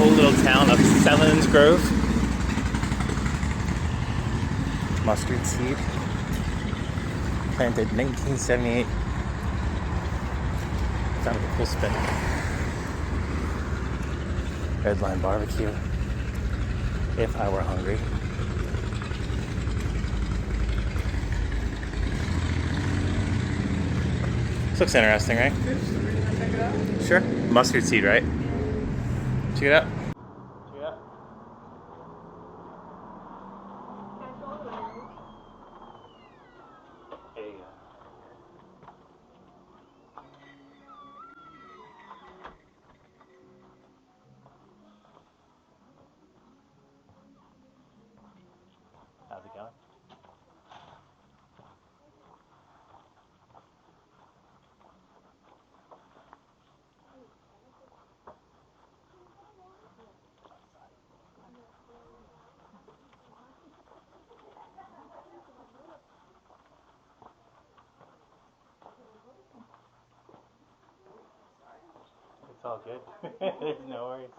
cool little town of Selinsgrove. Mustard seed. Planted 1978. Sounds like a cool spin. Red line barbecue. If I were hungry. This looks interesting, right? Check it out. Sure. Mustard seed, right? Check it out. Check it out. There you go. How's it going? It's all good. There's no worries.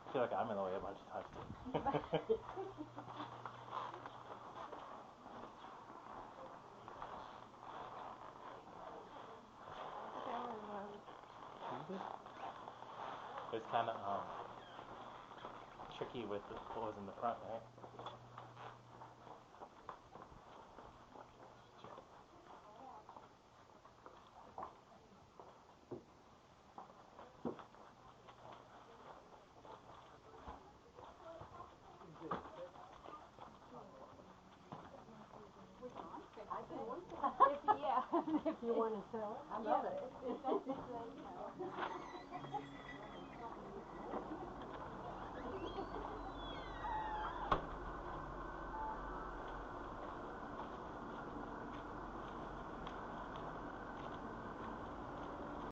I feel like I'm in the way a bunch of times too. It's kind of tricky with the pulls in the front, right? If you want to sell it, I love it.